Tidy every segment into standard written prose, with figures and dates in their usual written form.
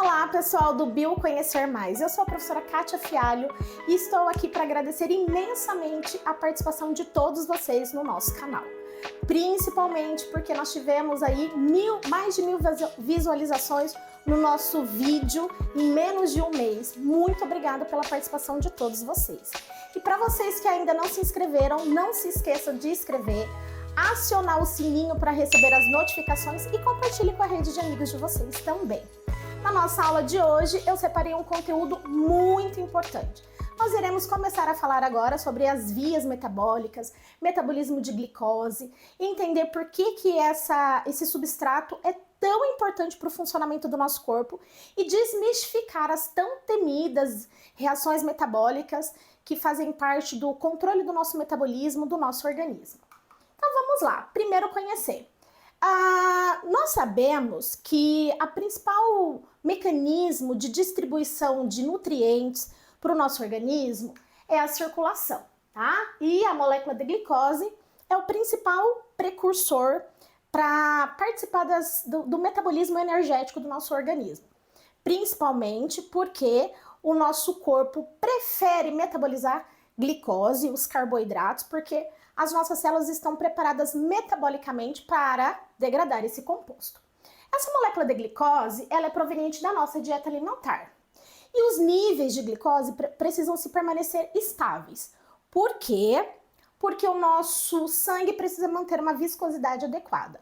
Olá, pessoal do Bioconhecer Mais. Eu sou a professora Kátia Fialho e estou aqui para agradecer imensamente a participação de todos vocês no nosso canal. Principalmente porque nós tivemos aí mais de 1000 visualizações no nosso vídeo em menos de um mês. Muito obrigada pela participação de todos vocês. E para vocês que ainda não se inscreveram, não se esqueçam de inscrever, acionar o sininho para receber as notificações e compartilhe com a rede de amigos de vocês também. Na nossa aula de hoje, eu separei um conteúdo muito importante. Nós iremos começar a falar agora sobre as vias metabólicas, metabolismo de glicose, e entender por que esse substrato é tão importante para o funcionamento do nosso corpo e desmistificar as tão temidas reações metabólicas que fazem parte do controle do nosso metabolismo, do nosso organismo. Então vamos lá, primeiro conhecer. Nós sabemos que o principal mecanismo de distribuição de nutrientes para o nosso organismo é a circulação, tá? E a molécula de glicose é o principal precursor para participar do metabolismo energético do nosso organismo. Principalmente porque o nosso corpo prefere metabolizar glicose, os carboidratos, porque as nossas células estão preparadas metabolicamente para degradar esse composto. Essa molécula de glicose, ela é proveniente da nossa dieta alimentar. E os níveis de glicose precisam se permanecer estáveis. Por quê? Porque o nosso sangue precisa manter uma viscosidade adequada.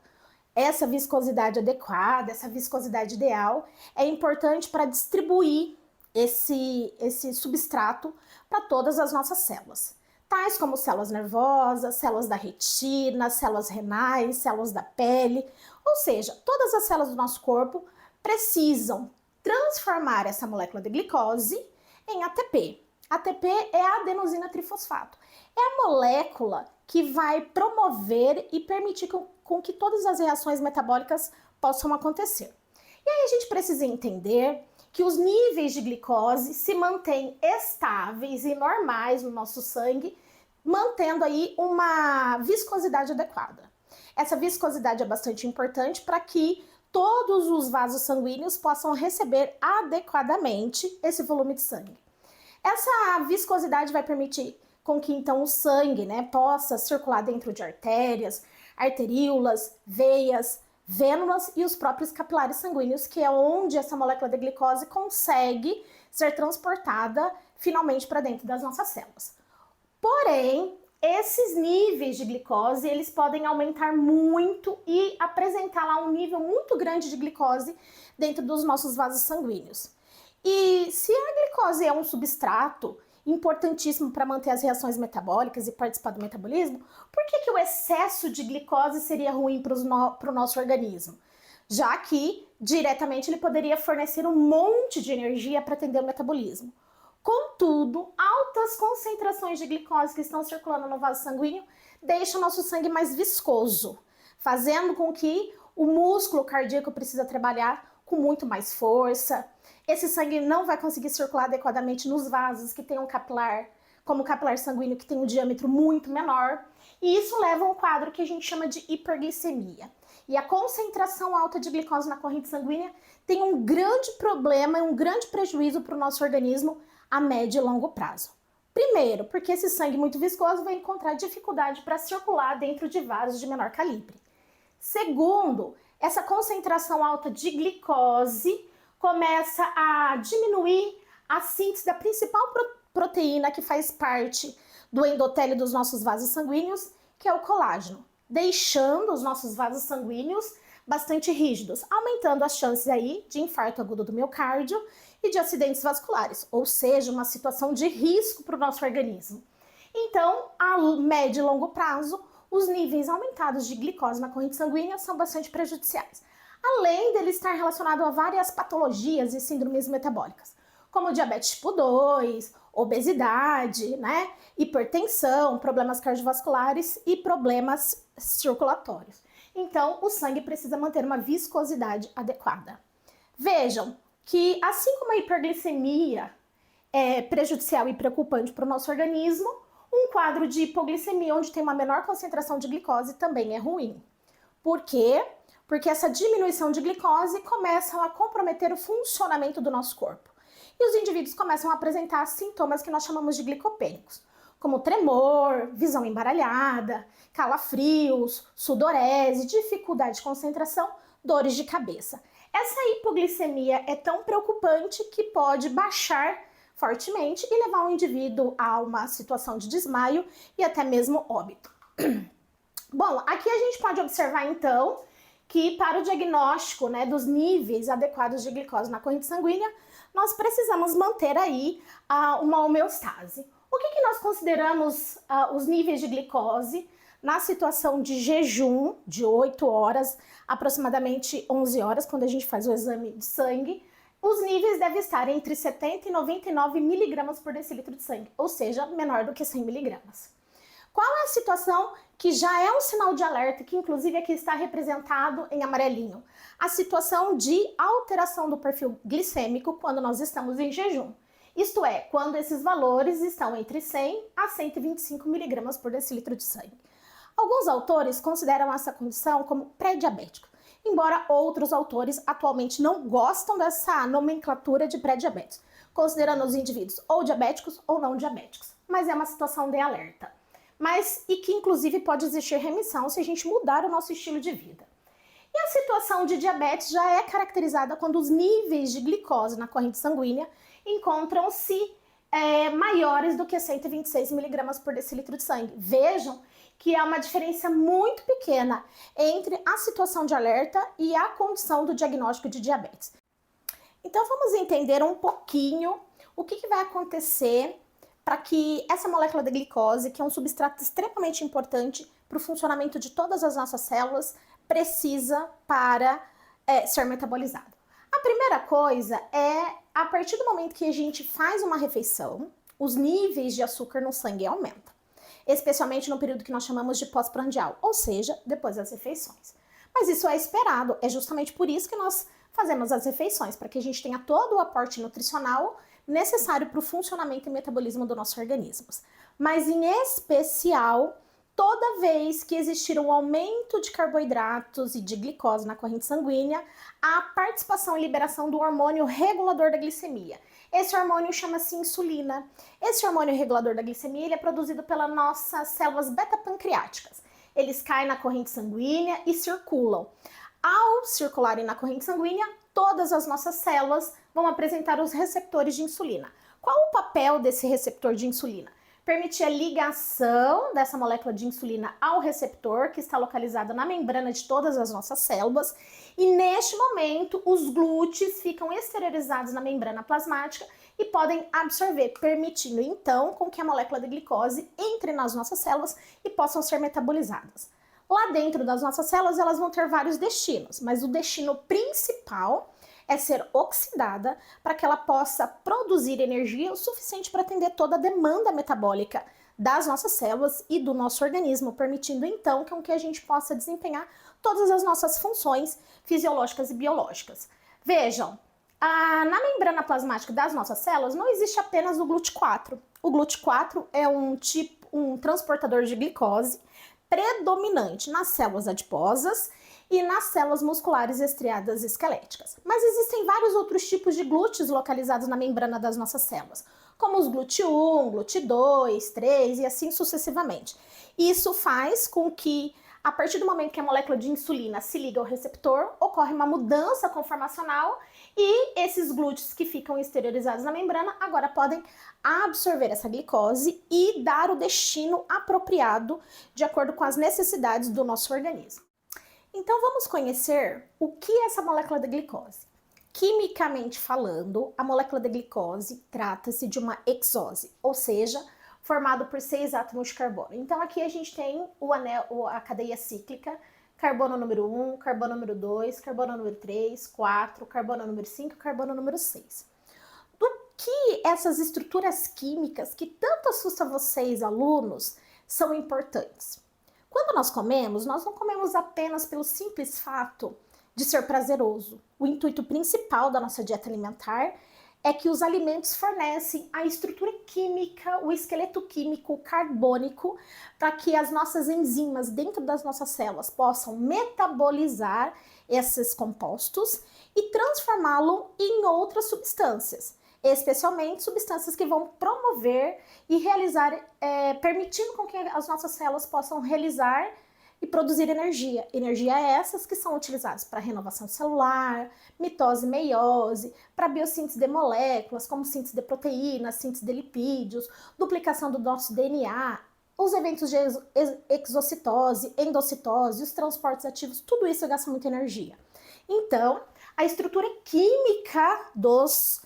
Essa viscosidade adequada, essa viscosidade ideal, é importante para distribuir esse substrato para todas as nossas células. Tais como células nervosas, células da retina, células renais, células da pele, ou seja, todas as células do nosso corpo precisam transformar essa molécula de glicose em ATP. ATP é a adenosina trifosfato. É a molécula que vai promover e permitir com que todas as reações metabólicas possam acontecer. E aí a gente precisa entender que os níveis de glicose se mantêm estáveis e normais no nosso sangue, mantendo aí uma viscosidade adequada. Essa viscosidade é bastante importante para que todos os vasos sanguíneos possam receber adequadamente esse volume de sangue. Essa viscosidade vai permitir com que então o sangue, possa circular dentro de artérias, arteríolas, veias, vênulas e os próprios capilares sanguíneos, que é onde essa molécula de glicose consegue ser transportada finalmente para dentro das nossas células. Porém, esses níveis de glicose, eles podem aumentar muito e apresentar lá um nível muito grande de glicose dentro dos nossos vasos sanguíneos. E se a glicose é um substrato importantíssimo para manter as reações metabólicas e participar do metabolismo, por que o excesso de glicose seria ruim para o nosso organismo? Já que, diretamente, ele poderia fornecer um monte de energia para atender o metabolismo. Contudo, altas concentrações de glicose que estão circulando no vaso sanguíneo deixam o nosso sangue mais viscoso, fazendo com que o músculo cardíaco precisa trabalhar com muito mais força. Esse sangue não vai conseguir circular adequadamente nos vasos que tem um capilar, como o capilar sanguíneo, que tem um diâmetro muito menor. E isso leva a um quadro que a gente chama de hiperglicemia. E a concentração alta de glicose na corrente sanguínea tem um grande problema, um grande prejuízo para o nosso organismo a médio e longo prazo. Primeiro, porque esse sangue muito viscoso vai encontrar dificuldade para circular dentro de vasos de menor calibre. Segundo, essa concentração alta de glicose começa a diminuir a síntese da principal proteína que faz parte do endotélio dos nossos vasos sanguíneos, que é o colágeno, deixando os nossos vasos sanguíneos bastante rígidos, aumentando as chances aí de infarto agudo do miocárdio e de acidentes vasculares, ou seja, uma situação de risco para o nosso organismo. Então, a médio e longo prazo, os níveis aumentados de glicose na corrente sanguínea são bastante prejudiciais, além dele estar relacionado a várias patologias e síndromes metabólicas, como diabetes tipo 2, obesidade, hipertensão, problemas cardiovasculares e problemas circulatórios. Então, o sangue precisa manter uma viscosidade adequada. Vejam que, assim como a hiperglicemia é prejudicial e preocupante para o nosso organismo, um quadro de hipoglicemia, onde tem uma menor concentração de glicose, também é ruim. Por quê? porque essa diminuição de glicose começa a comprometer o funcionamento do nosso corpo. E os indivíduos começam a apresentar sintomas que nós chamamos de glicopênicos, como tremor, visão embaralhada, calafrios, sudorese, dificuldade de concentração, dores de cabeça. Essa hipoglicemia é tão preocupante que pode baixar fortemente e levar o indivíduo a uma situação de desmaio e até mesmo óbito. Bom, aqui a gente pode observar então que para o diagnóstico, né, dos níveis adequados de glicose na corrente sanguínea, nós precisamos manter aí uma homeostase. O que nós consideramos os níveis de glicose na situação de jejum de 8 horas, aproximadamente 11 horas, quando a gente faz o exame de sangue? Os níveis devem estar entre 70 e 99 miligramas por decilitro de sangue, ou seja, menor do que 100 miligramas. Qual é a situação que já é um sinal de alerta, que inclusive aqui está representado em amarelinho? A situação de alteração do perfil glicêmico quando nós estamos em jejum. Isto é, quando esses valores estão entre 100 a 125 miligramas por decilitro de sangue. Alguns autores consideram essa condição como pré-diabético, embora outros autores atualmente não gostam dessa nomenclatura de pré-diabéticos, considerando os indivíduos ou diabéticos ou não diabéticos, mas é uma situação de alerta. E que inclusive pode existir remissão se a gente mudar o nosso estilo de vida. E a situação de diabetes já é caracterizada quando os níveis de glicose na corrente sanguínea encontram-se maiores do que 126 miligramas por decilitro de sangue. Vejam que há uma diferença muito pequena entre a situação de alerta e a condição do diagnóstico de diabetes. Então vamos entender um pouquinho o que vai acontecer para que essa molécula de glicose, que é um substrato extremamente importante para o funcionamento de todas as nossas células, precisa para ser metabolizado. A primeira coisa é, a partir do momento que a gente faz uma refeição, os níveis de açúcar no sangue aumentam, especialmente no período que nós chamamos de pós-prandial, ou seja, depois das refeições. Mas isso é esperado, é justamente por isso que nós fazemos as refeições, para que a gente tenha todo o aporte nutricional necessário para o funcionamento e metabolismo do nosso organismo. Mas em especial, toda vez que existir um aumento de carboidratos e de glicose na corrente sanguínea, há participação e liberação do hormônio regulador da glicemia. Esse hormônio chama-se insulina. Esse hormônio regulador da glicemia ele é produzido pelas nossas células beta-pancreáticas. Eles caem na corrente sanguínea e circulam. Ao circularem na corrente sanguínea, todas as nossas células vão apresentar os receptores de insulina. Qual o papel desse receptor de insulina? Permitir a ligação dessa molécula de insulina ao receptor, que está localizado na membrana de todas as nossas células, e neste momento os glúteos ficam exteriorizados na membrana plasmática e podem absorver, permitindo então com que a molécula de glicose entre nas nossas células e possam ser metabolizadas. Lá dentro das nossas células elas vão ter vários destinos, mas o destino principal é ser oxidada para que ela possa produzir energia o suficiente para atender toda a demanda metabólica das nossas células e do nosso organismo, permitindo então que a gente possa desempenhar todas as nossas funções fisiológicas e biológicas. Vejam, na membrana plasmática das nossas células não existe apenas o GLUT4. O GLUT4 é um transportador de glicose predominante nas células adiposas e nas células musculares estriadas esqueléticas. Mas existem vários outros tipos de glúteos localizados na membrana das nossas células, como os GLUT1, GLUT2, 3 e assim sucessivamente. Isso faz com que, a partir do momento que a molécula de insulina se liga ao receptor, ocorre uma mudança conformacional e esses glúteos que ficam exteriorizados na membrana agora podem absorver essa glicose e dar o destino apropriado de acordo com as necessidades do nosso organismo. Então vamos conhecer o que é essa molécula de glicose. Quimicamente falando, a molécula de glicose trata-se de uma hexose, ou seja, formado por 6 átomos de carbono. Então aqui a gente tem a cadeia cíclica, carbono número 1, carbono número 2, carbono número 3, 4, carbono número 5 e carbono número 6. Do que essas estruturas químicas que tanto assustam vocês, alunos, são importantes? Quando nós comemos, nós não comemos apenas pelo simples fato de ser prazeroso. O intuito principal da nossa dieta alimentar é que os alimentos fornecem a estrutura química, o esqueleto químico carbônico, para que as nossas enzimas dentro das nossas células possam metabolizar esses compostos e transformá-lo em outras substâncias, especialmente substâncias que vão promover e realizar, permitindo com que as nossas células possam realizar e produzir energia. Energia essas que são utilizadas para renovação celular, mitose e meiose, para biossíntese de moléculas, como síntese de proteínas, síntese de lipídios, duplicação do nosso DNA, os eventos de exocitose, endocitose, os transportes ativos, tudo isso gasta muita energia. Então, a estrutura química dos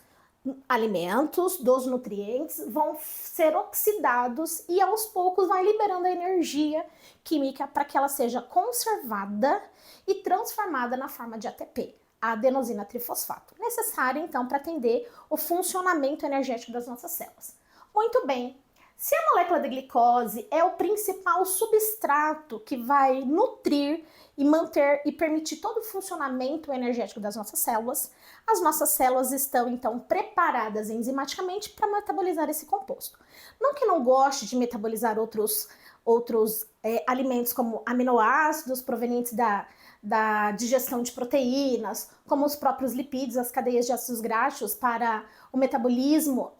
alimentos, dos nutrientes, vão ser oxidados e aos poucos vai liberando a energia química para que ela seja conservada e transformada na forma de ATP, a adenosina trifosfato, necessária então para atender o funcionamento energético das nossas células. Muito bem, se a molécula de glicose é o principal substrato que vai nutrir e manter e permitir todo o funcionamento energético das nossas células, as nossas células estão então preparadas enzimaticamente para metabolizar esse composto. Não que não goste de metabolizar outros alimentos como aminoácidos provenientes da digestão de proteínas, como os próprios lipídios, as cadeias de ácidos graxos para o metabolismo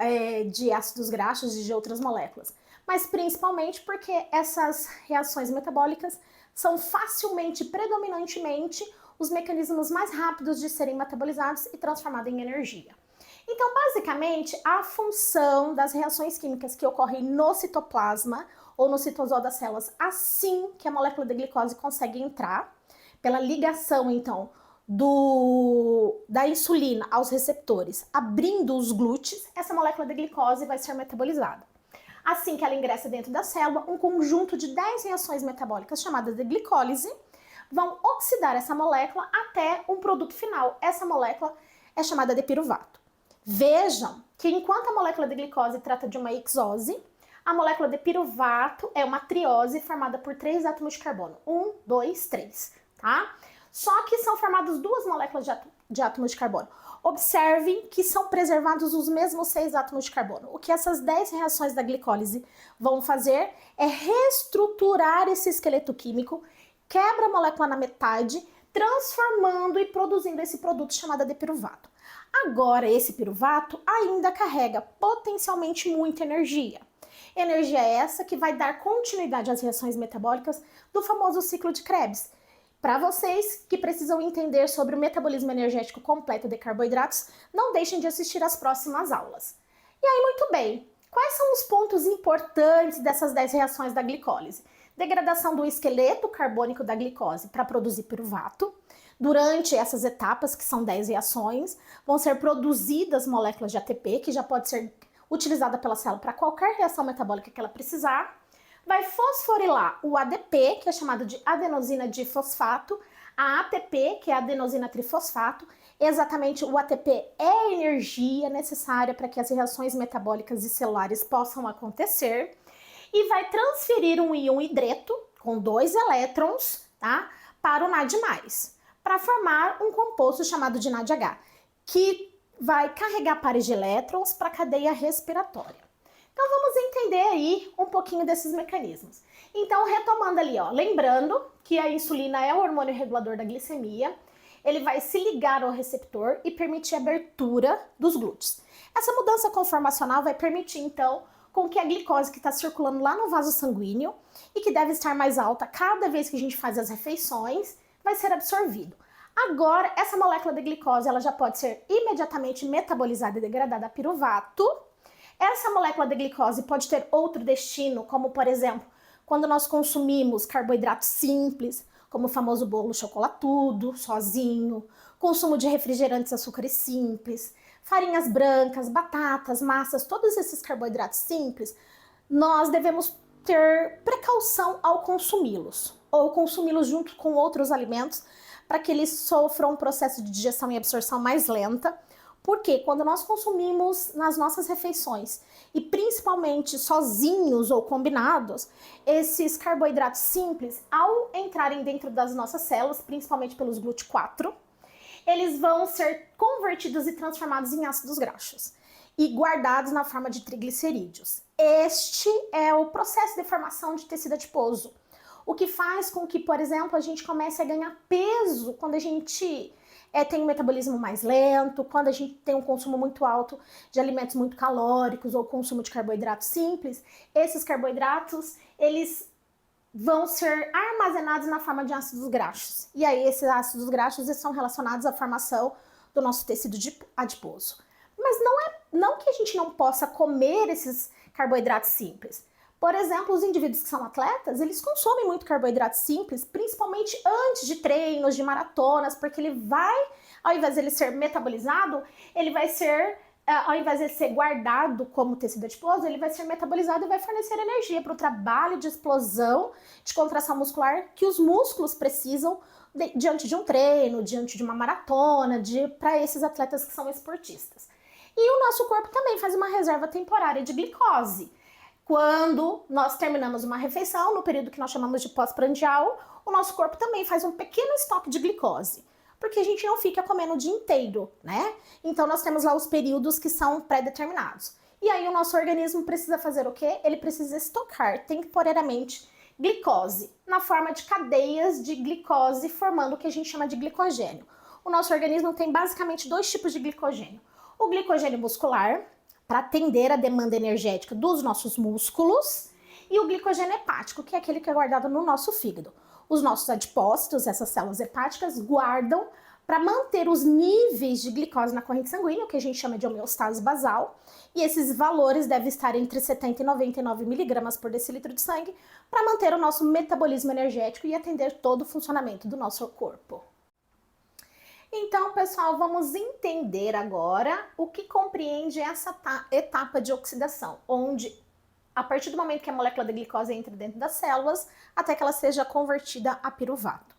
de ácidos graxos e de outras moléculas. Mas principalmente porque essas reações metabólicas são facilmente, predominantemente, os mecanismos mais rápidos de serem metabolizados e transformados em energia. Então, basicamente, a função das reações químicas que ocorrem no citoplasma ou no citosol das células, assim que a molécula de glicose consegue entrar, pela ligação, então, da insulina aos receptores, abrindo os glúteos, essa molécula de glicose vai ser metabolizada. Assim que ela ingressa dentro da célula, um conjunto de 10 reações metabólicas chamadas de glicólise vão oxidar essa molécula até um produto final. Essa molécula é chamada de piruvato. Vejam que enquanto a molécula de glicose trata de uma hexose, a molécula de piruvato é uma triose formada por 3 átomos de carbono. 1, 2, 3, tá? Só que são formadas 2 moléculas de átomos de carbono. Observem que são preservados os mesmos 6 átomos de carbono. O que essas 10 reações da glicólise vão fazer é reestruturar esse esqueleto químico, quebra a molécula na metade, transformando e produzindo esse produto chamado de piruvato. Agora, esse piruvato ainda carrega potencialmente muita energia. Energia essa que vai dar continuidade às reações metabólicas do famoso ciclo de Krebs. Para vocês que precisam entender sobre o metabolismo energético completo de carboidratos, não deixem de assistir às próximas aulas. E aí, muito bem, quais são os pontos importantes dessas 10 reações da glicólise? Degradação do esqueleto carbônico da glicose para produzir piruvato. Durante essas etapas, que são 10 reações, vão ser produzidas moléculas de ATP, que já pode ser utilizada pela célula para qualquer reação metabólica que ela precisar. Vai fosforilar o ADP, que é chamado de adenosina difosfato, a ATP, que é a adenosina trifosfato. Exatamente, o ATP é a energia necessária para que as reações metabólicas e celulares possam acontecer. E vai transferir um íon hidreto, com 2 elétrons, tá, para o NAD+, para formar um composto chamado de NADH, que vai carregar pares de elétrons para a cadeia respiratória. Então vamos entender aí um pouquinho desses mecanismos. Então, retomando ali, ó, lembrando que a insulina é o hormônio regulador da glicemia, ele vai se ligar ao receptor e permitir a abertura dos glúteos. Essa mudança conformacional vai permitir, então, com que a glicose que está circulando lá no vaso sanguíneo e que deve estar mais alta cada vez que a gente faz as refeições, vai ser absorvido. Agora, essa molécula de glicose ela já pode ser imediatamente metabolizada e degradada a piruvato. Essa molécula de glicose pode ter outro destino, como, por exemplo, quando nós consumimos carboidratos simples, como o famoso bolo chocolatudo, sozinho, consumo de refrigerantes, açúcares simples, farinhas brancas, batatas, massas, todos esses carboidratos simples, nós devemos ter precaução ao consumi-los, ou consumi-los junto com outros alimentos, para que eles sofram um processo de digestão e absorção mais lenta, porque quando nós consumimos nas nossas refeições, e principalmente sozinhos ou combinados, esses carboidratos simples, ao entrarem dentro das nossas células, principalmente pelos GLUT4, eles vão ser convertidos e transformados em ácidos graxos e guardados na forma de triglicerídeos. Este é o processo de formação de tecido adiposo. o que faz com que, por exemplo, a gente comece a ganhar peso quando a gente tem um metabolismo mais lento, quando a gente tem um consumo muito alto de alimentos muito calóricos ou consumo de carboidratos simples. Esses carboidratos, eles vão ser armazenados na forma de ácidos graxos. E aí esses ácidos graxos são relacionados à formação do nosso tecido adiposo. Mas não que a gente não possa comer esses carboidratos simples. Por exemplo, os indivíduos que são atletas, eles consomem muito carboidrato simples, principalmente antes de treinos, de maratonas, porque ele vai, ao invés de ele ser metabolizado, ele vai ser, ao invés de ele ser guardado como tecido adiposo, ele vai ser metabolizado e vai fornecer energia para o trabalho de explosão, de contração muscular que os músculos precisam diante de um treino, diante de uma maratona, para esses atletas que são esportistas. E o nosso corpo também faz uma reserva temporária de glicose. Quando nós terminamos uma refeição, no período que nós chamamos de pós-prandial, o nosso corpo também faz um pequeno estoque de glicose, porque a gente não fica comendo o dia inteiro, né? Então nós temos lá os períodos que são pré-determinados. E aí o nosso organismo precisa fazer o quê? Ele precisa estocar temporariamente glicose, na forma de cadeias de glicose, formando o que a gente chama de glicogênio. O nosso organismo tem basicamente dois tipos de glicogênio. O glicogênio muscular, para atender a demanda energética dos nossos músculos, e o glicogênio hepático, que é aquele que é guardado no nosso fígado. Os nossos adipócitos, essas células hepáticas, guardam para manter os níveis de glicose na corrente sanguínea, o que a gente chama de homeostase basal, e esses valores devem estar entre 70 e 99 miligramas por decilitro de sangue, para manter o nosso metabolismo energético e atender todo o funcionamento do nosso corpo. Então, pessoal, vamos entender agora o que compreende essa etapa de oxidação, onde a partir do momento que a molécula de glicose entra dentro das células, até que ela seja convertida a piruvato.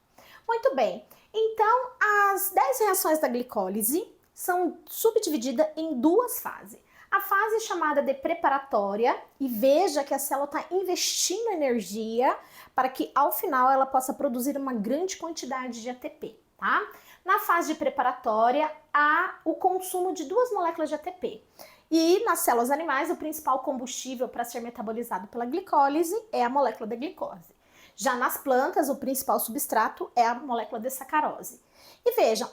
Muito bem, então as 10 reações da glicólise são subdivididas em duas fases. A fase chamada de preparatória, e veja que a célula está investindo energia para que ao final ela possa produzir uma grande quantidade de ATP, tá? Na fase de preparatória, há o consumo de duas moléculas de ATP. E nas células animais, o principal combustível para ser metabolizado pela glicólise é a molécula de glicose. Já nas plantas, o principal substrato é a molécula de sacarose. E vejam,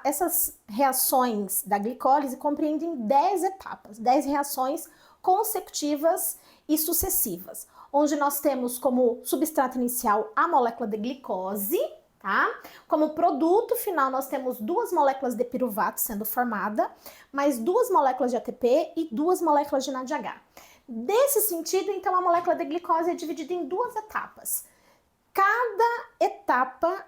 essas reações da glicólise compreendem 10 etapas, 10 reações consecutivas e sucessivas, onde nós temos como substrato inicial a molécula de glicose, tá? Como produto final, nós temos duas moléculas de piruvato sendo formada, mais duas moléculas de ATP e duas moléculas de NADH. Desse sentido, então, a molécula de glicose é dividida em duas etapas. Cada etapa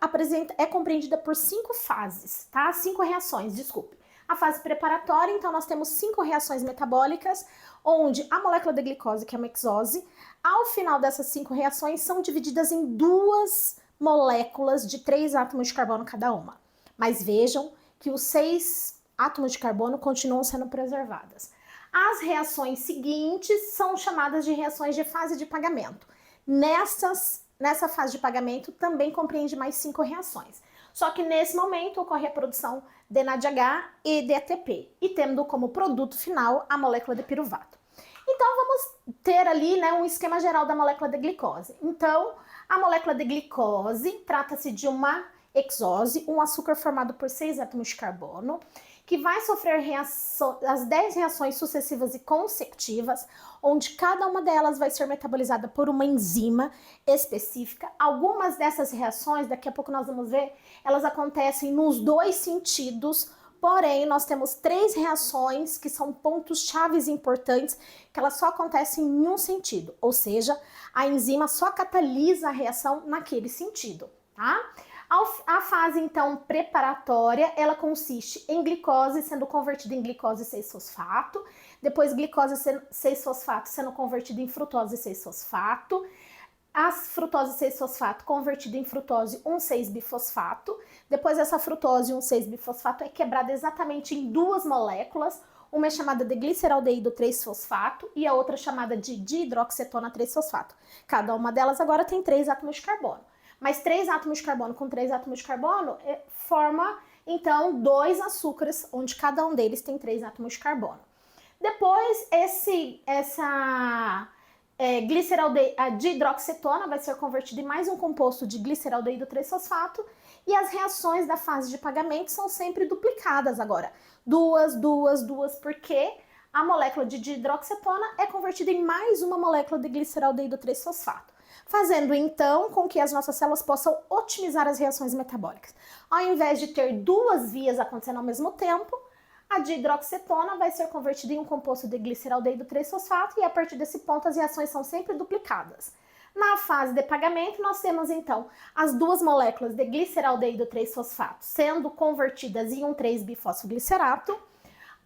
é compreendida por 5 fases, tá? 5 reações, desculpe. A fase preparatória, então, nós temos 5 reações metabólicas, onde a molécula de glicose, que é uma hexose, ao final dessas 5 reações, são divididas em duas moléculas de 3 átomos de carbono cada uma. Mas vejam que os 6 átomos de carbono continuam sendo preservadas. As reações seguintes são chamadas de reações de fase de pagamento. Nessa fase de pagamento também compreende mais 5 reações. Só que nesse momento ocorre a produção de NADH e de ATP, e tendo como produto final a molécula de piruvato. Então vamos ter ali, né, um esquema geral da molécula de glicose. Então, a molécula de glicose trata-se de uma hexose, um açúcar formado por 6 átomos de carbono, que vai sofrer as 10 reações sucessivas e consecutivas, onde cada uma delas vai ser metabolizada por uma enzima específica. Algumas dessas reações, daqui a pouco nós vamos ver, elas acontecem nos 2 sentidos, porém nós temos 3 reações que são pontos chaves importantes, que elas só acontecem em um sentido, ou seja, a enzima só catalisa a reação naquele sentido, tá? A fase, então, preparatória, ela consiste em glicose sendo convertida em glicose 6-fosfato, depois glicose 6-fosfato sendo convertida em frutose 6-fosfato, a frutose 6-fosfato convertida em frutose 1,6-bifosfato, depois essa frutose 1,6-bifosfato é quebrada exatamente em 2 moléculas, uma é chamada de gliceraldeído 3-fosfato e a outra chamada de dihidroxetona 3-fosfato. Cada uma delas agora tem 3 átomos de carbono. Mas 3 átomos de carbono com 3 átomos de carbono forma, então, 2 açúcares, onde cada um deles tem 3 átomos de carbono. Depois, A dihidroxicetona vai ser convertida em mais um composto de gliceraldeído 3-fosfato e as reações da fase de pagamento são sempre duplicadas agora. Duas, porque a molécula de dihidroxicetona é convertida em mais uma molécula de gliceraldeído 3-fosfato, fazendo então com que as nossas células possam otimizar as reações metabólicas. Ao invés de ter duas vias acontecendo ao mesmo tempo, a dihidroxicetona vai ser convertida em um composto de gliceraldeído 3-fosfato e a partir desse ponto as reações são sempre duplicadas. Na fase de pagamento, nós temos então as duas moléculas de gliceraldeído 3-fosfato sendo convertidas em um 3-bifosfoglicerato,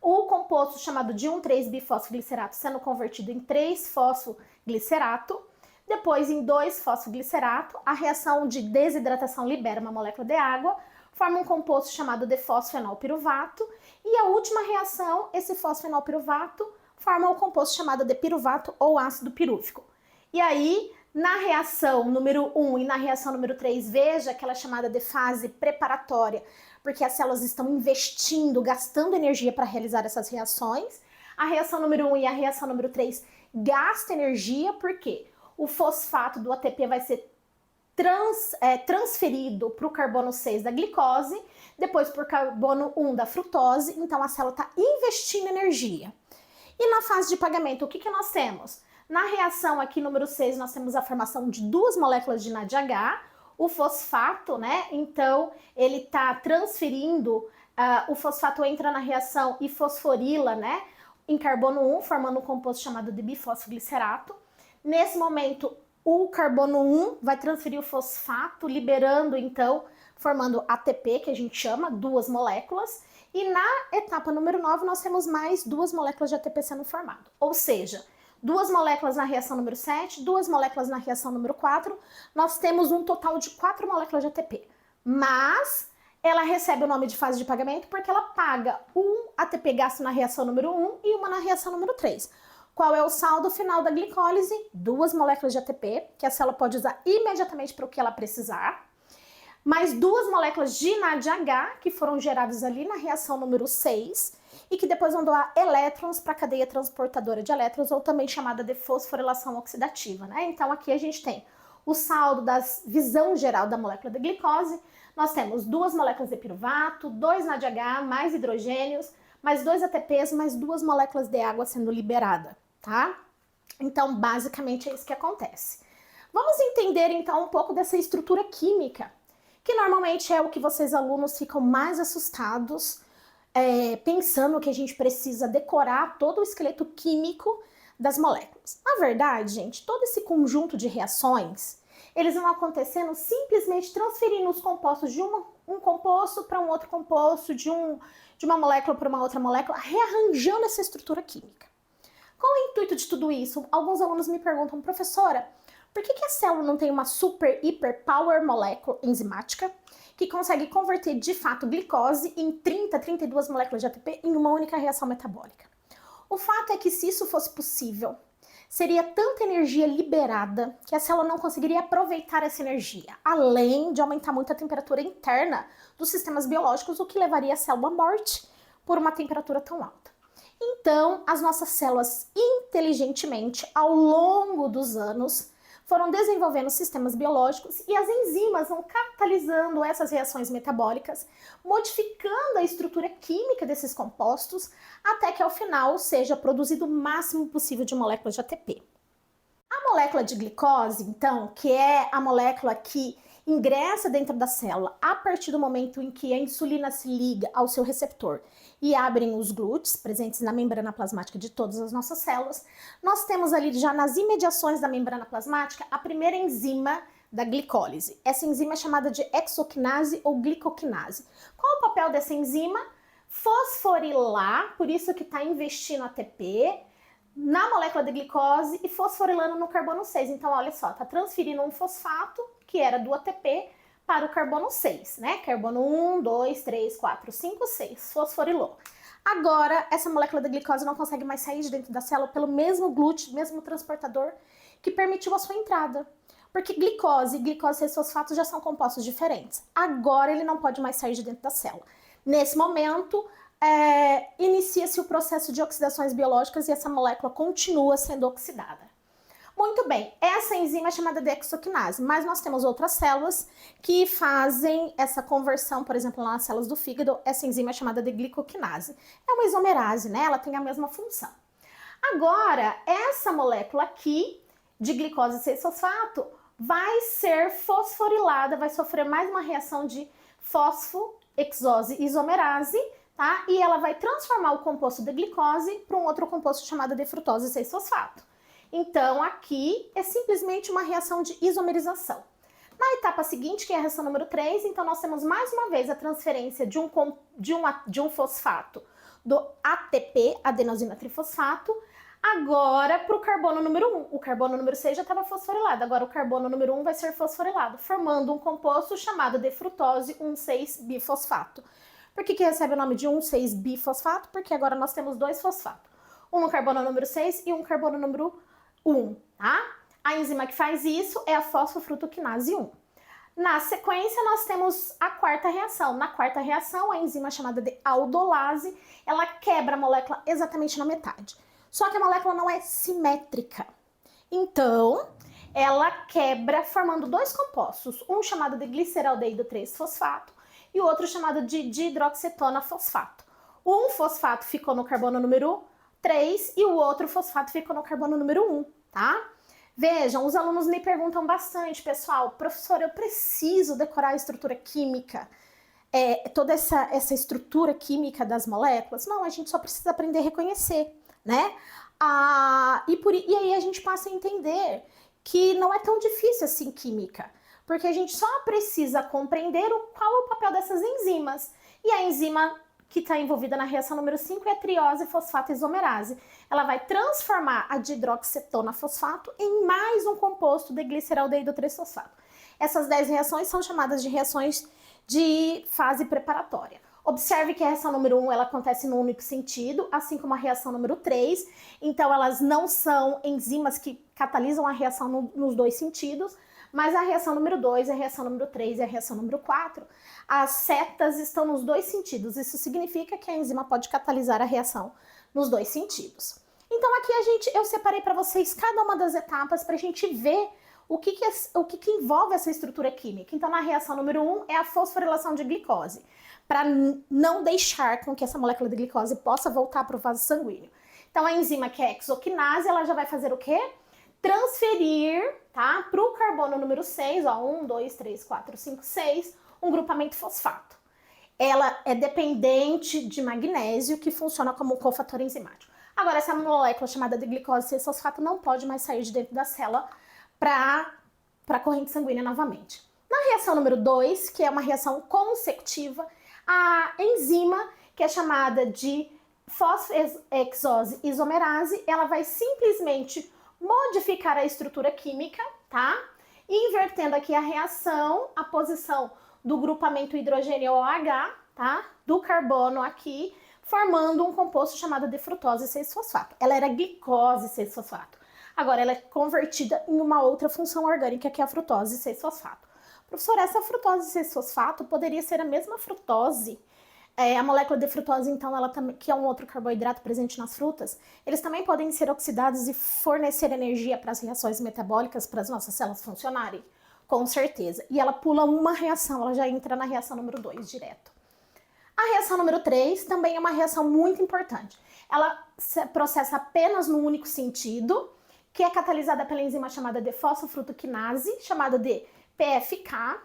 o composto chamado de um 3-bifosfoglicerato sendo convertido em 3-fosfoglicerato, depois em 2-fosfoglicerato, a reação de desidratação libera uma molécula de água, forma um composto chamado de fosfenolpiruvato, e a última reação, esse fosfenolpiruvato, forma o composto chamado de piruvato ou ácido pirúvico. E aí, na reação número 1 e na reação número 3, veja que ela é chamada de fase preparatória, porque as células estão investindo, gastando energia para realizar essas reações. A reação número 1 e a reação número 3 gastam energia, porque o fosfato do ATP vai ser transferido para o carbono 6 da glicose, depois para o carbono 1 da frutose, então a célula está investindo energia. E na fase de pagamento, o que nós temos? Na reação aqui número 6, nós temos a formação de duas moléculas de NADH, o fosfato, né? Então, ele está transferindo, o fosfato entra na reação e fosforila, né? Em carbono 1, formando um composto chamado de bifosfoglicerato. Nesse momento, o carbono 1 vai transferir o fosfato, liberando, então, formando ATP, que a gente chama, duas moléculas. E na etapa número 9, nós temos mais duas moléculas de ATP sendo formado. Ou seja, duas moléculas na reação número 7, duas moléculas na reação número 4, nós temos um total de 4 moléculas de ATP. Mas ela recebe o nome de fase de pagamento porque ela paga um ATP gasto na reação número 1 e uma na reação número 3. Qual é o saldo final da glicólise? Duas moléculas de ATP, que a célula pode usar imediatamente para o que ela precisar, mais duas moléculas de NADH, que foram geradas ali na reação número 6, e que depois vão doar elétrons para a cadeia transportadora de elétrons, ou também chamada de fosforilação oxidativa, né? Então aqui a gente tem o saldo da visão geral da molécula de glicose. Nós temos duas moléculas de piruvato, 2 NADH, mais hidrogênios, mais 2 ATPs, mais duas moléculas de água sendo liberada, tá? Então, basicamente é isso que acontece. Vamos entender então um pouco dessa estrutura química, que normalmente é o que vocês alunos ficam mais assustados, pensando que a gente precisa decorar todo o esqueleto químico das moléculas. Na verdade, gente, todo esse conjunto de reações, eles vão acontecendo simplesmente transferindo os compostos de um composto para um outro composto, de uma molécula para uma outra molécula, rearranjando essa estrutura química. Qual é o intuito de tudo isso? Alguns alunos me perguntam, professora, por que a célula não tem uma super, hiper, power molécula enzimática que consegue converter de fato glicose em 30, 32 moléculas de ATP em uma única reação metabólica? O fato é que se isso fosse possível, seria tanta energia liberada que a célula não conseguiria aproveitar essa energia, além de aumentar muito a temperatura interna dos sistemas biológicos, o que levaria a célula à morte por uma temperatura tão alta. Então, as nossas células, inteligentemente, ao longo dos anos, foram desenvolvendo sistemas biológicos e as enzimas vão catalisando essas reações metabólicas, modificando a estrutura química desses compostos, até que ao final seja produzido o máximo possível de moléculas de ATP. A molécula de glicose, então, que é a molécula que ingressa dentro da célula a partir do momento em que a insulina se liga ao seu receptor e abrem os glúteos presentes na membrana plasmática de todas as nossas células, nós temos ali já nas imediações da membrana plasmática a primeira enzima da glicólise. Essa enzima é chamada de hexoquinase ou glicoquinase. Qual é o papel dessa enzima? Fosforilar, por isso que está investindo ATP na molécula de glicose e fosforilando no carbono 6. Então, olha só, está transferindo um fosfato, que era do ATP, para o carbono 6, né? Carbono 1, 2, 3, 4, 5, 6, fosforilou. Agora, essa molécula de glicose não consegue mais sair de dentro da célula pelo mesmo glúteo, mesmo transportador que permitiu a sua entrada. Porque glicose e 6-fosfato já são compostos diferentes. Agora, ele não pode mais sair de dentro da célula. Nesse momento, inicia-se o processo de oxidações biológicas e essa molécula continua sendo oxidada. Muito bem, essa enzima é chamada de hexoquinase, mas nós temos outras células que fazem essa conversão, por exemplo, nas células do fígado, essa enzima é chamada de glicoquinase. É uma isomerase, né? Ela tem a mesma função. Agora, essa molécula aqui, de glicose 6-fosfato, vai ser fosforilada, vai sofrer mais uma reação de fosfoexose isomerase, tá? E ela vai transformar o composto de glicose para um outro composto chamado de frutose 6-fosfato. Então, aqui é simplesmente uma reação de isomerização. Na etapa seguinte, que é a reação número 3, então nós temos mais uma vez a transferência de um fosfato do ATP, adenosina trifosfato, agora para o carbono número 1. O carbono número 6 já estava fosforilado, agora o carbono número 1 vai ser fosforilado, formando um composto chamado de frutose 1,6-bifosfato. Por que recebe o nome de 1,6-bifosfato? Porque agora nós temos dois fosfatos. Um no carbono número 6 e um carbono número 1, tá? A enzima que faz isso é a fosfofrutoquinase 1. Na sequência, nós temos a quarta reação. Na quarta reação, a enzima chamada de aldolase, ela quebra a molécula exatamente na metade. Só que a molécula não é simétrica. Então, ela quebra formando dois compostos, um chamado de gliceraldeído 3-fosfato e o outro chamado de dihidroxetona fosfato. Um fosfato ficou no carbono número 3 e o outro fosfato ficou no carbono número 1, tá? Vejam, os alunos me perguntam bastante, pessoal, professor, eu preciso decorar a estrutura química, toda essa estrutura química das moléculas? Não, a gente só precisa aprender a reconhecer, né? E aí a gente passa a entender que não é tão difícil assim química, porque a gente só precisa compreender qual é o papel dessas enzimas. E a enzima que está envolvida na reação número 5 é a triose fosfato isomerase. Ela vai transformar a dihidroxetona fosfato em mais um composto de gliceraldeído 3-fosfato. Essas 10 reações são chamadas de reações de fase preparatória. Observe que a reação número 1 ela acontece no único sentido, assim como a reação número 3. Então, elas não são enzimas que catalisam a reação nos dois sentidos, mas a reação número 2, a reação número 3 e a reação número 4, as setas estão nos dois sentidos. Isso significa que a enzima pode catalisar a reação nos dois sentidos. Então aqui eu separei para vocês cada uma das etapas para a gente ver o que envolve essa estrutura química. Então na reação número 1 é a fosforilação de glicose, para não deixar com que essa molécula de glicose possa voltar para o vaso sanguíneo. Então a enzima que é hexoquinase, ela já vai fazer o quê? Transferir, tá, para o carbono número 6, ó, 1, 2, 3, 4, 5, 6, um grupamento fosfato. Ela é dependente de magnésio, que funciona como um cofator enzimático. Agora, essa molécula chamada de glicose 6-fosfato não pode mais sair de dentro da célula para a corrente sanguínea novamente. Na reação número 2, que é uma reação consecutiva, a enzima, que é chamada de fosfoexose isomerase, ela vai simplesmente modificar a estrutura química, tá? Invertendo aqui a reação, a posição do grupamento hidrogênio OH, tá? Do carbono aqui, formando um composto chamado de frutose 6-fosfato. Ela era glicose 6-fosfato. Agora ela é convertida em uma outra função orgânica, que é a frutose 6-fosfato. Professor, essa frutose 6-fosfato poderia ser a mesma frutose? A molécula de frutose, então, ela também, que é um outro carboidrato presente nas frutas, eles também podem ser oxidados e fornecer energia para as reações metabólicas, para as nossas células funcionarem? Com certeza. E ela pula uma reação, ela já entra na reação número 2 direto. A reação número 3 também é uma reação muito importante. Ela se processa apenas no único sentido, que é catalisada pela enzima chamada de fosfofrutoquinase, chamada de PFK,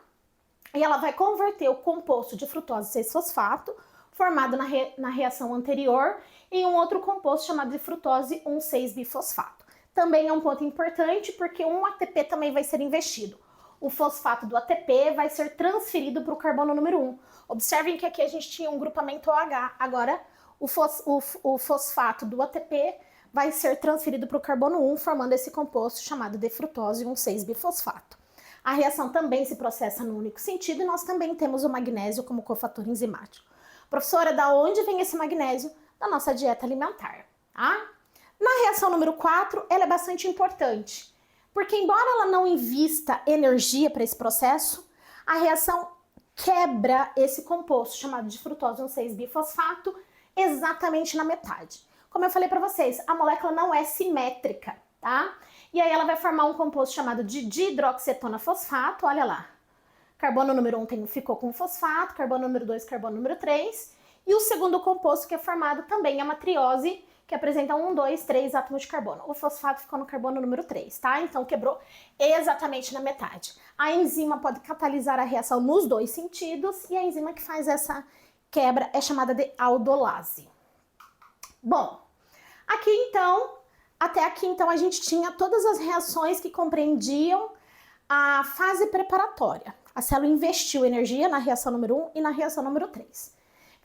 e ela vai converter o composto de frutose 6-fosfato, formado na reação anterior, em um outro composto chamado de frutose 1,6-bifosfato. Também é um ponto importante porque um ATP também vai ser investido. O fosfato do ATP vai ser transferido para o carbono número 1. Observem que aqui a gente tinha um grupamento OH, agora o fosfato do ATP vai ser transferido para o carbono 1, formando esse composto chamado de frutose 1,6-bifosfato. A reação também se processa no único sentido e nós também temos o magnésio como cofator enzimático. Professora, da onde vem esse magnésio? Da nossa dieta alimentar, tá? Na reação número 4, ela é bastante importante, porque embora ela não invista energia para esse processo, a reação quebra esse composto chamado de frutose 1,6-bifosfato exatamente na metade. Como eu falei para vocês, a molécula não é simétrica, tá? E aí ela vai formar um composto chamado de dihidroxetona fosfato, olha lá. Carbono número 1 ficou com fosfato, carbono número 2, carbono número 3. E o segundo composto que é formado também é uma triose, que apresenta 1, 2, 3 átomos de carbono. O fosfato ficou no carbono número 3, tá? Então quebrou exatamente na metade. A enzima pode catalisar a reação nos dois sentidos, e a enzima que faz essa quebra é chamada de aldolase. Bom, até aqui então a gente tinha todas as reações que compreendiam a fase preparatória. A célula investiu energia na reação número 1 e na reação número 3.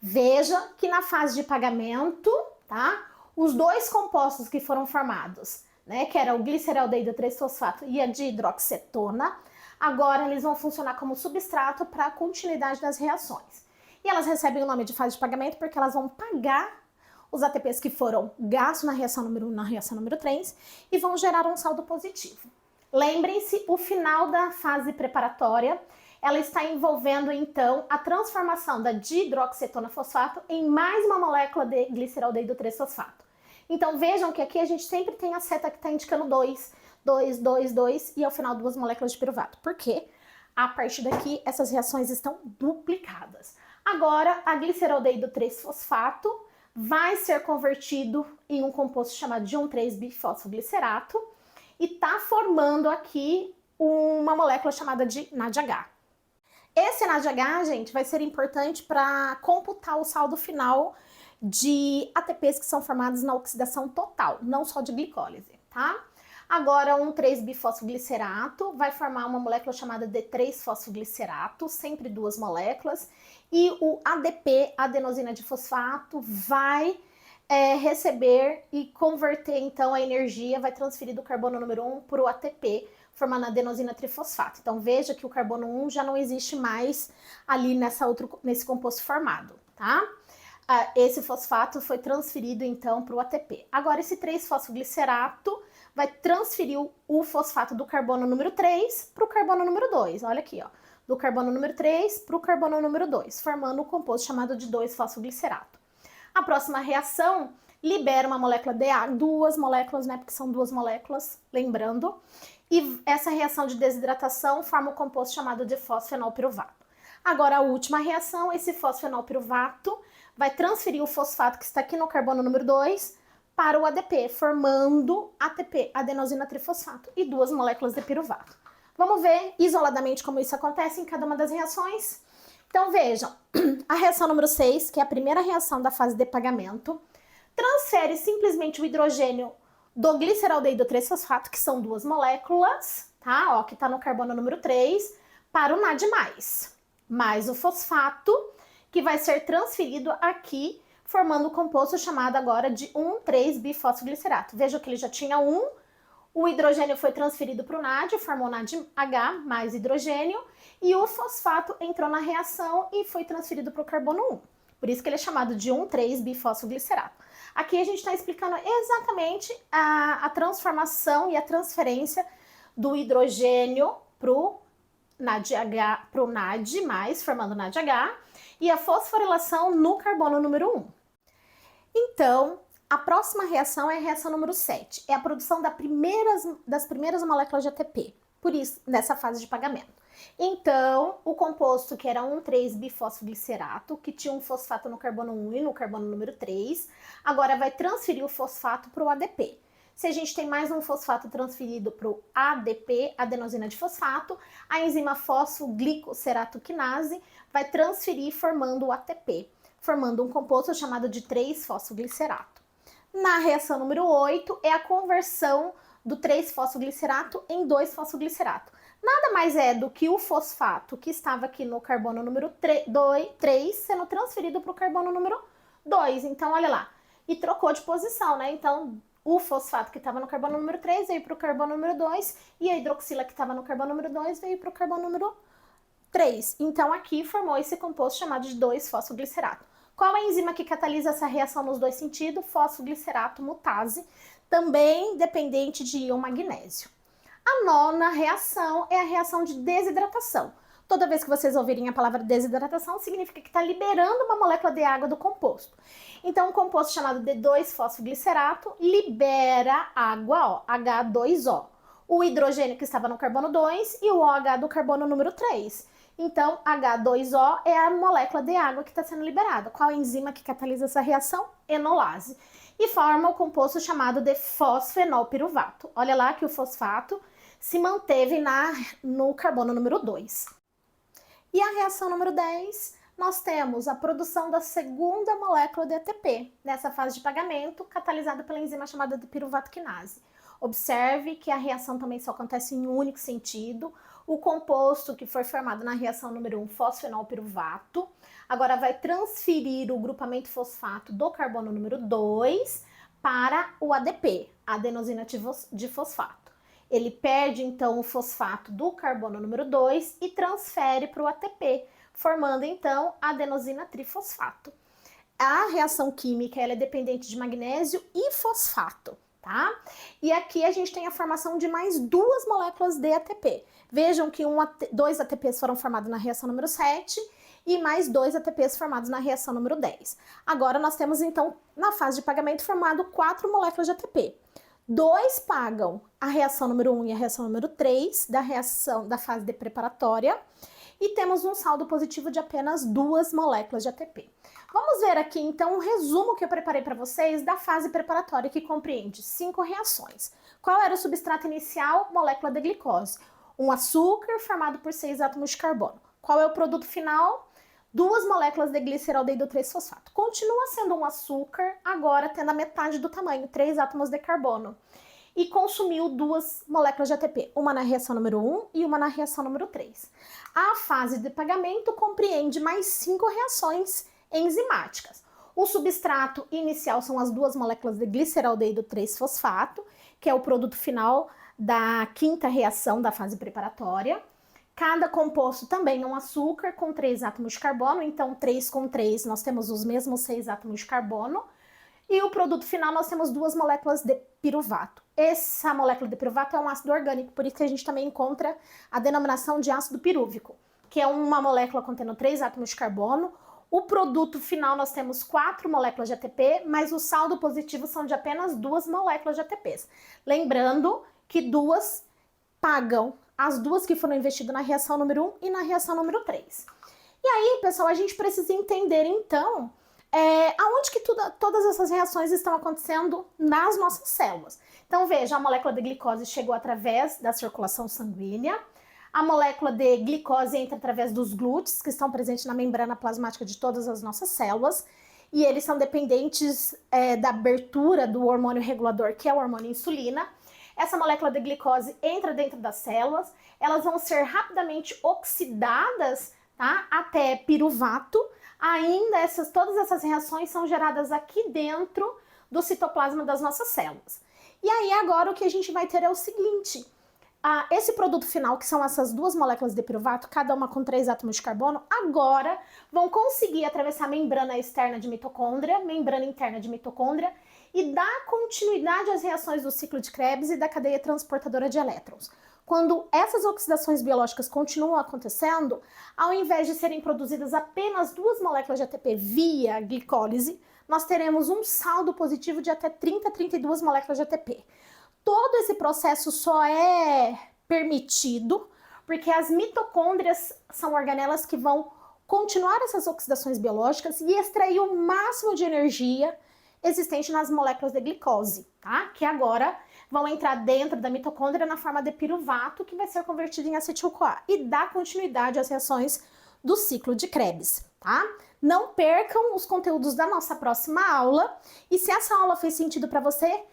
Veja que na fase de pagamento, tá? Os dois compostos que foram formados, né, que era o gliceraldeído 3-fosfato e a dihidroxetona, agora eles vão funcionar como substrato para a continuidade das reações. E elas recebem o nome de fase de pagamento porque elas vão pagar os ATPs que foram gastos na reação número 1 e na reação número 3 e vão gerar um saldo positivo. Lembrem-se, o final da fase preparatória, ela está envolvendo, então, a transformação da dihidroxetona fosfato em mais uma molécula de gliceraldeído 3-fosfato. Então, vejam que aqui a gente sempre tem a seta que está indicando 2, 2, 2, 2 e ao final 2 moléculas de piruvato. Por quê? A partir daqui, essas reações estão duplicadas. Agora, a gliceraldeído 3-fosfato vai ser convertido em um composto chamado de 1,3-bifosfoglicerato e está formando aqui uma molécula chamada de NADH. Esse NADH, gente, vai ser importante para computar o saldo final de ATPs que são formados na oxidação total, não só de glicólise, tá? Agora, 1,3-bifosfoglicerato vai formar uma molécula chamada de 3-fosfoglicerato, sempre duas moléculas, e o ADP, adenosina difosfato, vai receber e converter, então, a energia, vai transferir do carbono número 1 para o ATP, formando a adenosina trifosfato. Então, veja que o carbono 1 já não existe mais ali nesse composto formado, tá? Esse fosfato foi transferido, então, para o ATP. Agora, esse 3-fosfoglicerato vai transferir o fosfato do carbono número 3 para o carbono número 2. Olha aqui, ó. Do carbono número 3 para o carbono número 2, formando um composto chamado de 2-fosfoglicerato. A próxima reação libera uma molécula DA, duas moléculas, né? Porque são duas moléculas, lembrando. E essa reação de desidratação forma um composto chamado de fosfenolpiruvato. Agora, a última reação, esse fosfenolpiruvato vai transferir o fosfato que está aqui no carbono número 2 para o ADP, formando ATP, adenosina trifosfato, e duas moléculas de piruvato. Vamos ver isoladamente como isso acontece em cada uma das reações? Então, vejam, a reação número 6, que é a primeira reação da fase de pagamento, transfere simplesmente o hidrogênio do gliceraldeído 3-fosfato, que são duas moléculas, tá? Ó, que está no carbono número 3, para o NAD+, mais o fosfato, que vai ser transferido aqui, formando um composto chamado agora de 1,3-bifosfoglicerato. Veja que ele já tinha o hidrogênio foi transferido para o NAD, formou NADH mais hidrogênio, e o fosfato entrou na reação e foi transferido para o carbono 1. Por isso que ele é chamado de 1,3-bifosfoglicerato. Aqui a gente está explicando exatamente a transformação e a transferência do hidrogênio para o NAD+, formando NADH, e a fosforilação no carbono número 1. Então, a próxima reação é a reação número 7. É a produção das primeiras moléculas de ATP, por isso, nessa fase de pagamento. Então, o composto que era 1,3-bifosfoglicerato, que tinha um fosfato no carbono 1 e no carbono número 3, agora vai transferir o fosfato para o ADP. Se a gente tem mais um fosfato transferido para o ADP, adenosina difosfato, a enzima fosfoglicoceratoquinase vai transferir formando o ATP, formando um composto chamado de 3-fosfoglicerato. Na reação número 8 é a conversão do 3-fosfoglicerato em 2-fosfoglicerato. Nada mais é do que o fosfato que estava aqui no carbono número 3 sendo transferido para o carbono número 2. Então, olha lá. E trocou de posição, né? Então, o fosfato que estava no carbono número 3 veio para o carbono número 2 e a hidroxila que estava no carbono número 2 veio para o carbono número 3. Então, aqui formou esse composto chamado de 2-fosfoglicerato. Qual é a enzima que catalisa essa reação nos dois sentidos? Fosfoglicerato mutase, também dependente de íon magnésio. A nona reação é a reação de desidratação. Toda vez que vocês ouvirem a palavra desidratação, significa que está liberando uma molécula de água do composto. Então, um composto chamado D2-fosfoglicerato libera água, ó, H2O. O hidrogênio que estava no carbono 2 e o OH do carbono número 3. Então, H2O é a molécula de água que está sendo liberada. Qual enzima que catalisa essa reação? Enolase. E forma o composto chamado de fosfenolpiruvato. Olha lá que o fosfato se manteve no carbono número 2. E a reação número 10, nós temos a produção da segunda molécula de ATP, nessa fase de pagamento, catalisada pela enzima chamada de piruvato quinase. Observe que a reação também só acontece em um único sentido. O composto que foi formado na reação número 1, fosfenolpiruvato, agora vai transferir o grupamento fosfato do carbono número 2 para o ADP, adenosina difosfato. Ele perde, então, o fosfato do carbono número 2 e transfere para o ATP, formando, então, a adenosina trifosfato. A reação química ela é dependente de magnésio e fosfato, tá? E aqui a gente tem a formação de mais duas moléculas de ATP. Vejam que dois ATPs foram formados na reação número 7 e mais 2 ATPs formados na reação número 10. Agora nós temos, então, na fase de pagamento, formado 4 moléculas de ATP. 2 pagam a reação número 1 e a reação número 3 da fase de preparatória e temos um saldo positivo de apenas 2 moléculas de ATP. Vamos ver aqui então um resumo que eu preparei para vocês da fase preparatória, que compreende 5 reações. Qual era o substrato inicial? Molécula de glicose. Um açúcar formado por 6 átomos de carbono. Qual é o produto final? 2 moléculas de gliceraldeído 3-fosfato. Continua sendo um açúcar, agora tendo a metade do tamanho, 3 átomos de carbono. E consumiu 2 moléculas de ATP, uma na reação número 1 e uma na reação número 3. A fase de pagamento compreende mais 5 reações enzimáticas. O substrato inicial são as 2 moléculas de gliceraldeído 3-fosfato, que é o produto final da 5ª reação da fase preparatória. Cada composto também é um açúcar com 3 átomos de carbono, então 3 com 3 nós temos os mesmos 6 átomos de carbono. E o produto final nós temos 2 moléculas de piruvato. Essa molécula de piruvato é um ácido orgânico, por isso que a gente também encontra a denominação de ácido pirúvico, que é uma molécula contendo 3 átomos de carbono. O produto final nós temos 4 moléculas de ATP, mas o saldo positivo são de apenas 2 moléculas de ATPs. Lembrando que 2 pagam as 2 que foram investidas na reação número 1 e na reação número 3. E aí, pessoal, a gente precisa entender, então, aonde que todas essas reações estão acontecendo nas nossas células. Então, veja, a molécula de glicose chegou através da circulação sanguínea, a molécula de glicose entra através dos glúteos, que estão presentes na membrana plasmática de todas as nossas células, e eles são dependentes da abertura do hormônio regulador, que é o hormônio insulina. Essa molécula de glicose entra dentro das células, elas vão ser rapidamente oxidadas, tá, até piruvato. Ainda todas essas reações são geradas aqui dentro do citoplasma das nossas células. E aí agora o que a gente vai ter é o seguinte, esse produto final, que são essas 2 moléculas de piruvato, cada uma com 3 átomos de carbono, agora vão conseguir atravessar a membrana externa de mitocôndria, membrana interna de mitocôndria, e dar continuidade às reações do ciclo de Krebs e da cadeia transportadora de elétrons. Quando essas oxidações biológicas continuam acontecendo, ao invés de serem produzidas apenas 2 moléculas de ATP via glicólise, nós teremos um saldo positivo de até 30 a 32 moléculas de ATP. Todo esse processo só é permitido porque as mitocôndrias são organelas que vão continuar essas oxidações biológicas e extrair o máximo de energia existente nas moléculas de glicose, tá? Que agora vão entrar dentro da mitocôndria na forma de piruvato, que vai ser convertido em acetil-CoA e dar continuidade às reações do ciclo de Krebs, tá? Não percam os conteúdos da nossa próxima aula, e se essa aula fez sentido para você,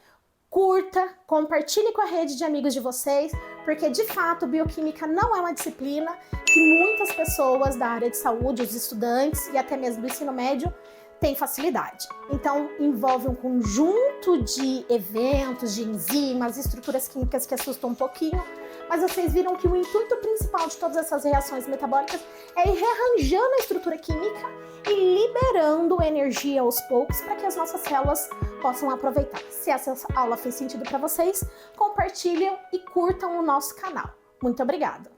curta, compartilhe com a rede de amigos de vocês, porque de fato bioquímica não é uma disciplina que muitas pessoas da área de saúde, os estudantes e até mesmo do ensino médio têm facilidade. Então envolve um conjunto de eventos, de enzimas, estruturas químicas que assustam um pouquinho, mas vocês viram que o intuito principal de todas essas reações metabólicas é ir rearranjando a estrutura química e liberando energia aos poucos para que as nossas células possam aproveitar. Se essa aula fez sentido para vocês, compartilhem e curtam o nosso canal. Muito obrigada!